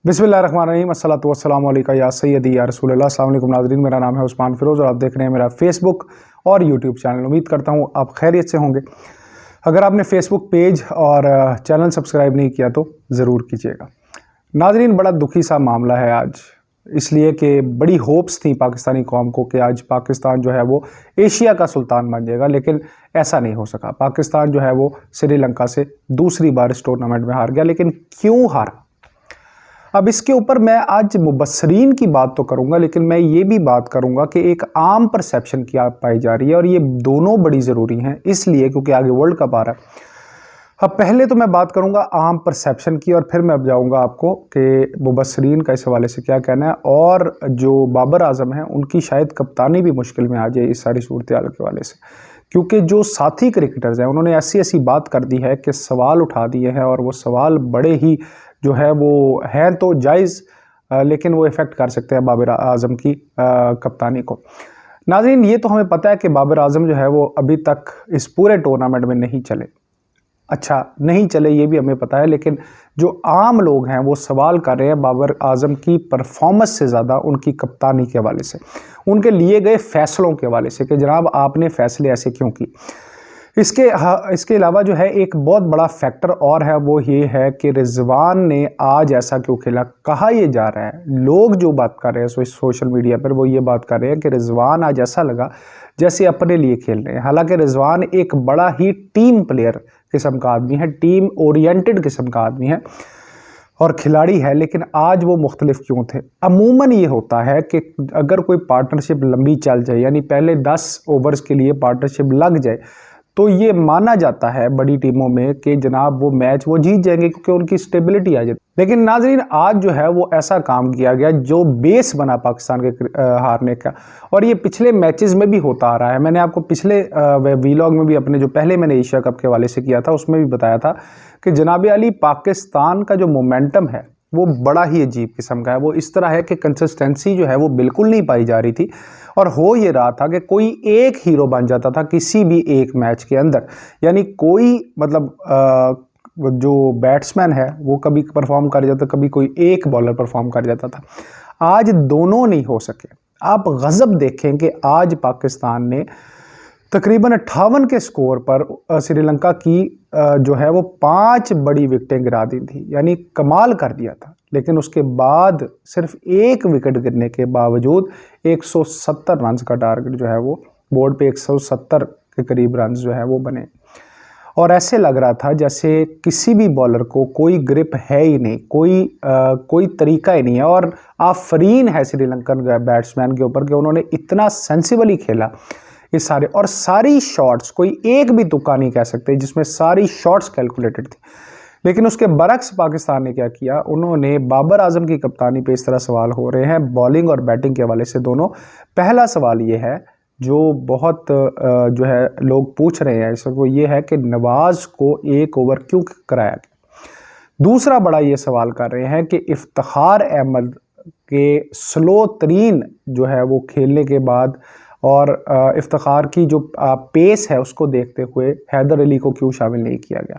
बिस्मिल्लाहिर्रहमानिर्रहीम अस्सलातु वस्सलामु अलैका या सय्यदी या रसूलल्लाह। अस्सलाम वालेकुम नाज़रीन, मेरा नाम है उस्मान फ़िरोज़ और आप देख रहे हैं मेरा फेसबुक और यूट्यूब चैनल। उम्मीद करता हूँ आप खैरियत से होंगे। अगर आपने फेसबुक पेज और चैनल सब्सक्राइब नहीं किया तो ज़रूर कीजिएगा। नाज़रीन, बड़ा दुखी सा मामला है आज, इसलिए कि बड़ी होप्स थी पाकिस्तानी कौम को कि आज पाकिस्तान जो है वो एशिया का सुल्तान बन जाएगा, लेकिन ऐसा नहीं हो सका। पाकिस्तान जो है वो श्रीलंका से दूसरी बार इस टूर्नामेंट में हार गया। लेकिन क्यों हारा, अब इसके ऊपर मैं आज मुबस्सरीन की बात तो करूंगा, लेकिन मैं ये भी बात करूंगा कि एक आम परसेप्शन क्या पाई जा रही है, और ये दोनों बड़ी ज़रूरी हैं इसलिए क्योंकि आगे वर्ल्ड कप आ रहा है। अब पहले तो मैं बात करूंगा आम परसेप्शन की, और फिर मैं अब जाऊंगा आपको कि मुबस्सरीन का इस हवाले से क्या कहना है, और जो बाबर आजम हैं उनकी शायद कप्तानी भी मुश्किल में आ जाए इस सारी सूरत हाल के हवाले से, क्योंकि जो साथी क्रिकेटर्स हैं उन्होंने ऐसी ऐसी बात कर दी है कि सवाल उठा दिए हैं, और वो सवाल बड़े ही जो है वो हैं तो जायज़, लेकिन वो इफ़ेक्ट कर सकते हैं बाबर आजम की कप्तानी को। नाज़रीन, ये तो हमें पता है कि बाबर आजम जो है वो अभी तक इस पूरे टूर्नामेंट में नहीं चले। अच्छा, नहीं चले ये भी हमें पता है, लेकिन जो आम लोग हैं वो सवाल कर रहे हैं बाबर आजम की परफॉर्मेंस से ज़्यादा उनकी कप्तानी के हवाले से, उनके लिए गए फैसलों के हवाले से कि जनाब आपने फैसले ऐसे क्यों किए। इसके अलावा जो है एक बहुत बड़ा फैक्टर और है, वो ये है कि रिजवान ने आज ऐसा क्यों खेला। कहा यह जा रहा है, लोग जो बात कर रहे हैं सोशल मीडिया पर वो ये बात कर रहे हैं कि रिजवान आज ऐसा लगा जैसे अपने लिए खेल रहे हैं। हालांकि रिजवान एक बड़ा ही टीम प्लेयर किस्म का आदमी है, टीम ओरिएंटेड किस्म का आदमी है और खिलाड़ी है, लेकिन आज वो मुख्तलिफ क्यों थे। अमूमन ये होता है कि अगर कोई पार्टनरशिप लंबी चल जाए, यानी पहले 10 ओवर्स के लिए पार्टनरशिप लग जाए, तो ये माना जाता है बड़ी टीमों में कि जनाब वो मैच वो जीत जाएंगे क्योंकि उनकी स्टेबिलिटी आ जाती है। लेकिन नाजरीन, आज जो है वो ऐसा काम किया गया जो बेस बना पाकिस्तान के हारने का, और ये पिछले मैचेस में भी होता आ रहा है। मैंने आपको पिछले वीलॉग में भी, अपने जो पहले मैंने एशिया कप के हवाले से किया था उसमें भी बताया था कि जनाब अली पाकिस्तान का जो मोमेंटम है वो बड़ा ही अजीब किस्म का है। वो इस तरह है कि कंसिस्टेंसी जो है वो बिल्कुल नहीं पाई जा रही थी, और हो ये रहा था कि कोई एक हीरो बन जाता था किसी भी एक मैच के अंदर, यानी कोई मतलब जो बैट्समैन है वो कभी परफॉर्म कर जाता, कभी कोई एक बॉलर परफॉर्म कर जाता था। आज दोनों नहीं हो सके। आप गजब देखें कि आज पाकिस्तान ने तकरीबन 58 के स्कोर पर श्रीलंका की जो है वो 5 बड़ी विकेटें गिरा दी थी, यानी कमाल कर दिया था। लेकिन उसके बाद सिर्फ एक विकेट गिरने के बावजूद 170 रन का टारगेट जो है वो बोर्ड पे 170 के करीब रन जो है वो बने, और ऐसे लग रहा था जैसे किसी भी बॉलर को कोई ग्रिप है ही नहीं, कोई तरीका ही नहीं है। और आफरीन है श्रीलंकन बैट्समैन के ऊपर कि उन्होंने इतना सेंसिबली खेला ये सारे, और सारी शॉट्स, कोई एक भी तुक्का नहीं कह सकते जिसमें सारी शॉट्स कैलकुलेटेड थी। लेकिन उसके बरक्स पाकिस्तान ने क्या किया, उन्होंने बाबर आजम की कप्तानी पे इस तरह सवाल हो रहे हैं बॉलिंग और बैटिंग के हवाले से दोनों। पहला सवाल ये है जो बहुत जो है लोग पूछ रहे हैं इस वक्त, वो ये है कि नवाज को एक ओवर क्यों कराया गया। दूसरा बड़ा ये सवाल कर रहे हैं कि इफ्तिखार अहमद के स्लो तरीन जो है वो खेलने के बाद और इफ्तिखार की जो पेस है उसको देखते हुए हैदर अली को क्यों शामिल नहीं किया गया।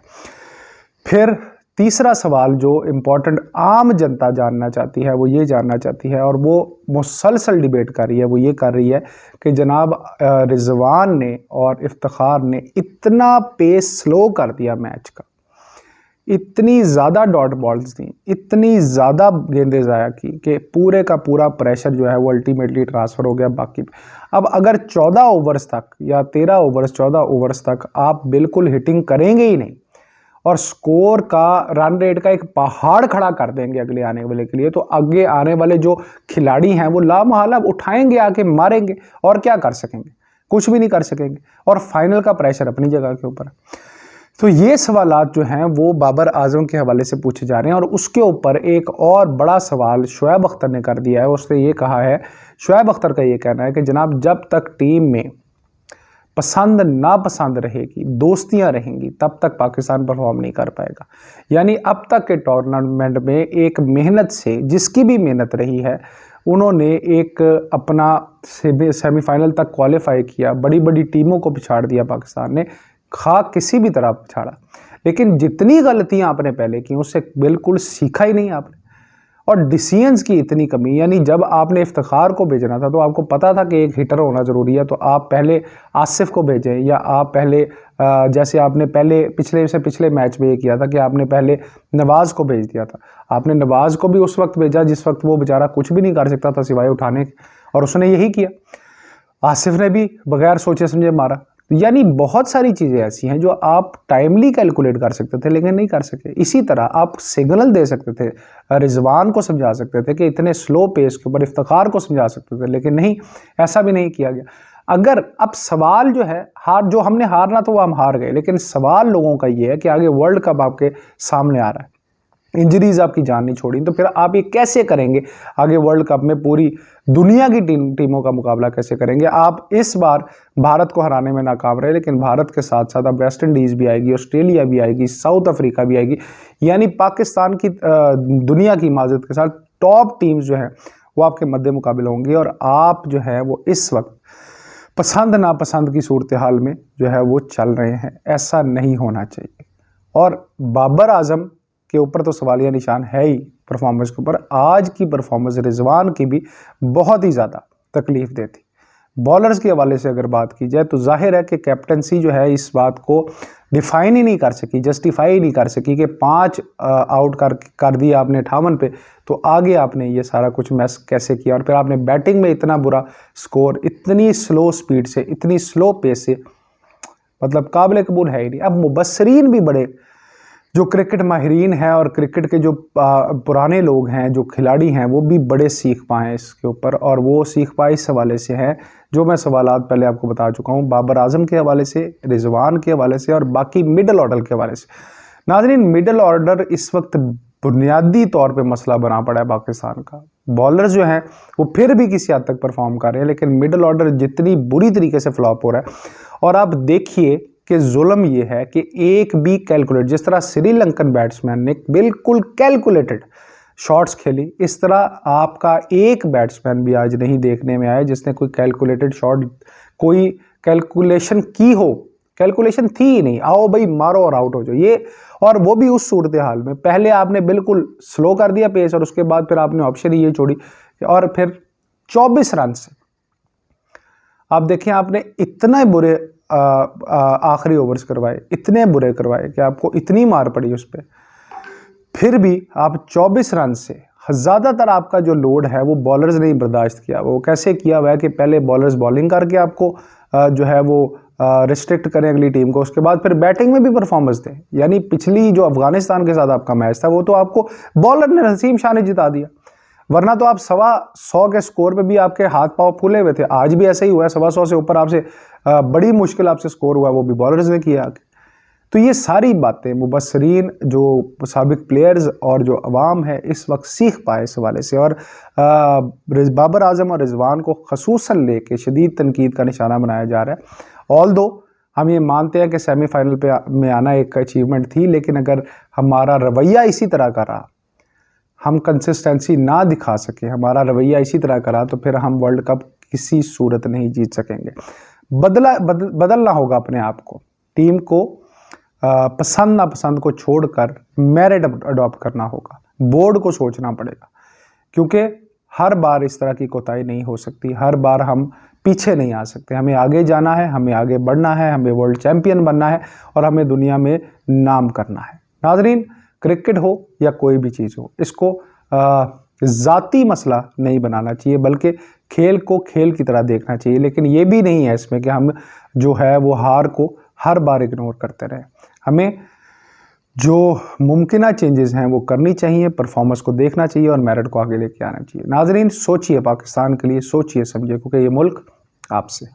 फिर तीसरा सवाल जो इम्पोर्टेंट आम जनता जानना चाहती है वो ये जानना चाहती है, और वो मुसलसल डिबेट कर रही है, वो ये कर रही है कि जनाब रिजवान ने और इफ्तिखार ने इतना पेस स्लो कर दिया मैच का, इतनी ज़्यादा डॉट बॉल्स दी, इतनी ज़्यादा गेंदें ज़ाया की कि पूरे का पूरा प्रेशर जो है वो अल्टीमेटली ट्रांसफ़र हो गया बाकी। अब अगर 14 ओवर्स तक या 13 ओवर्स 14 ओवर्स तक आप बिल्कुल हिटिंग करेंगे ही नहीं और स्कोर का, रन रेट का एक पहाड़ खड़ा कर देंगे अगले आने वाले के लिए, तो आगे आने वाले जो खिलाड़ी हैं वो लामहला उठाएंगे, आके मारेंगे, और क्या कर सकेंगे, कुछ भी नहीं कर सकेंगे। और फाइनल का प्रेशर अपनी जगह के ऊपर। तो ये सवालात जो हैं वो बाबर आजम के हवाले से पूछे जा रहे हैं, और उसके ऊपर एक और बड़ा सवाल शुएब अख्तर ने कर दिया है। उसने ये कहा है, शुएब अख्तर का ये कहना है कि जनाब जब तक टीम में पसंद नापसंद रहेगी, दोस्तियां रहेंगी, तब तक पाकिस्तान परफॉर्म नहीं कर पाएगा। यानी अब तक के टूर्नामेंट में एक मेहनत से, जिसकी भी मेहनत रही है, उन्होंने एक अपना सेमीफाइनल तक क्वालिफाई किया, बड़ी बड़ी टीमों को पिछाड़ दिया पाकिस्तान ने, खा किसी भी तरह पिछाड़ा, लेकिन जितनी गलतियां आपने पहले की उससे बिल्कुल सीखा ही नहीं आपने। और डिसीजंस की इतनी कमी। यानी जब आपने इफ्तिखार को भेजना था तो आपको पता था कि एक हिटर होना ज़रूरी है, तो आप पहले आसिफ को भेजें, या आप पहले जैसे आपने पहले पिछले मैच में ये किया था कि आपने पहले नवाज़ को भेज दिया था। आपने नवाज़ को भी उस वक्त भेजा जिस वक्त वो बेचारा कुछ भी नहीं कर सकता था सिवाय उठाने के, और उसने यही किया। आसिफ ने भी बगैर सोचे समझे मारा। यानी बहुत सारी चीज़ें ऐसी हैं जो आप टाइमली कैलकुलेट कर सकते थे लेकिन नहीं कर सके। इसी तरह आप सिग्नल दे सकते थे, रिजवान को समझा सकते थे कि इतने स्लो पेस के ऊपर, इफ्तिखार को समझा सकते थे, लेकिन नहीं, ऐसा भी नहीं किया गया। अगर अब सवाल जो है, जो हमने हारना तो वो हम हार गए, लेकिन सवाल लोगों का ये है कि आगे वर्ल्ड कप आपके सामने आ रहा है, इंजरीज आपकी जान नहीं छोड़ी, तो फिर आप ये कैसे करेंगे आगे वर्ल्ड कप में? पूरी दुनिया की टीमों का मुकाबला कैसे करेंगे? आप इस बार भारत को हराने में नाकाम रहे, लेकिन भारत के साथ साथ अब वेस्ट इंडीज़ भी आएगी, ऑस्ट्रेलिया भी आएगी, साउथ अफ्रीका भी आएगी। यानी पाकिस्तान की दुनिया की माजरत के साथ टॉप टीम्स जो है वो आपके मद्दे मुकाबले होंगी, और आप जो है वो इस वक्त पसंद नापसंद की सूरत हाल में जो है वो चल रहे हैं। ऐसा नहीं होना चाहिए। और बाबर आजम के ऊपर तो सवालिया निशान है ही परफॉर्मेंस के ऊपर। आज की परफॉर्मेंस रिजवान की भी बहुत ही ज़्यादा तकलीफ देती। बॉलर्स के हवाले से अगर बात की जाए तो जाहिर है कि कैप्टनसी जो है इस बात को डिफाइन ही नहीं कर सकी, जस्टिफाई ही नहीं कर सकी कि 5 आउट कर दिया आपने 58 पे, तो आगे आपने ये सारा कुछ मैस कैसे किया? और फिर आपने बैटिंग में इतना बुरा स्कोर, इतनी स्लो स्पीड से, इतनी स्लो पेस से, मतलब काबिल कबूल है ही नहीं। अब मुबस्सरीन भी बड़े, जो क्रिकेट माहिरीन हैं और क्रिकेट के जो पुराने लोग हैं, जो खिलाड़ी हैं, वो भी बड़े सीख पाए इसके ऊपर, और वो सीख पाए इस हवाले से हैं जो मैं सवालात पहले आपको बता चुका हूँ, बाबर आजम के हवाले से, रिजवान के हवाले से, और बाकी मिडल ऑर्डर के हवाले से। नाज़रीन, मिडल ऑर्डर इस वक्त बुनियादी तौर पे मसला बना पड़ा है पाकिस्तान का। बॉलर्स जो हैं वो फिर भी किसी हद तक परफॉर्म कर रहे हैं, लेकिन मिडल ऑर्डर जितनी बुरी तरीके से फ्लॉप हो रहा है। और आप देखिए कि जुल्म ये है कि एक भी कैलकुलेट, जिस तरह श्रीलंकन बैट्समैन ने बिल्कुल कैलकुलेटेड शॉट्स खेली, इस तरह आपका एक बैट्समैन भी आज नहीं देखने में आया जिसने कोई कैलकुलेटेड शॉट, कोई कैलकुलेशन की हो। कैलकुलेशन थी ही नहीं, आओ भाई मारो और आउट हो जाओ, ये, और वो भी उस सूरत हाल में पहले आपने बिल्कुल स्लो कर दिया पेस, और उसके बाद फिर आपने ऑप्शन ये छोड़ी, और फिर 24 रन से आप देखें, आपने इतना बुरे आखिरी ओवर्स करवाए, इतने बुरे करवाए कि आपको इतनी मार पड़ी उस पर, फिर भी आप 24 रन से, ज़्यादातर आपका जो लोड है वो बॉलर्स ने बर्दाश्त किया। वो कैसे किया हुआ है कि पहले बॉलर्स बॉलिंग करके आपको जो है वो रिस्ट्रिक्ट करें अगली टीम को, उसके बाद फिर बैटिंग में भी परफॉर्मेंस दें। यानी पिछली जो अफगानिस्तान के साथ आपका मैच था वो तो आपको बॉलर ने, नसीम शाह ने जिता दिया, वरना तो आप 125 के स्कोर पे भी आपके हाथ पांव फूले हुए थे। आज भी ऐसा ही हुआ है, 125 से ऊपर आपसे बड़ी मुश्किल आपसे स्कोर हुआ, वो भी बॉलर्स ने किया आगे। तो ये सारी बातें मुबस्सरीन, जो साबिक प्लेयर्स और जो अवाम है, इस वक्त सीख पाए इस हवाले से, और बाबर आजम और रिजवान को खसूसन लेके शदीद तनकीद का निशाना बनाया जा रहा है। ऑल दो हम ये मानते हैं कि सेमीफाइनल में आना एक अचीवमेंट थी, लेकिन अगर हमारा रवैया इसी तरह का रहा, हम कंसिस्टेंसी ना दिखा सके, हमारा रवैया इसी तरह का रहा, तो फिर हम वर्ल्ड कप किसी सूरत नहीं जीत सकेंगे। बदलना होगा अपने आप को, टीम को पसंद नापसंद को छोड़कर मेरिट अडॉप्ट करना होगा, बोर्ड को सोचना पड़ेगा, क्योंकि हर बार इस तरह की कोताही नहीं हो सकती, हर बार हम पीछे नहीं आ सकते। हमें आगे जाना है, हमें आगे बढ़ना है, हमें वर्ल्ड चैंपियन बनना है, और हमें दुनिया में नाम करना है। नाजरीन, क्रिकेट हो या कोई भी चीज़ हो, इसको ज़ाती मसला नहीं बनाना चाहिए, बल्कि खेल को खेल की तरह देखना चाहिए। लेकिन ये भी नहीं है इसमें कि हम जो है वो हार को हर बार इग्नोर करते रहें। हमें जो मुमकिन चेंजेस हैं वो करनी चाहिए, परफॉर्मेंस को देखना चाहिए और मेरिट को आगे लेके आना चाहिए। नाजरीन, सोचिए पाकिस्तान के लिए, सोचिए समझिए, क्योंकि ये मुल्क आपसे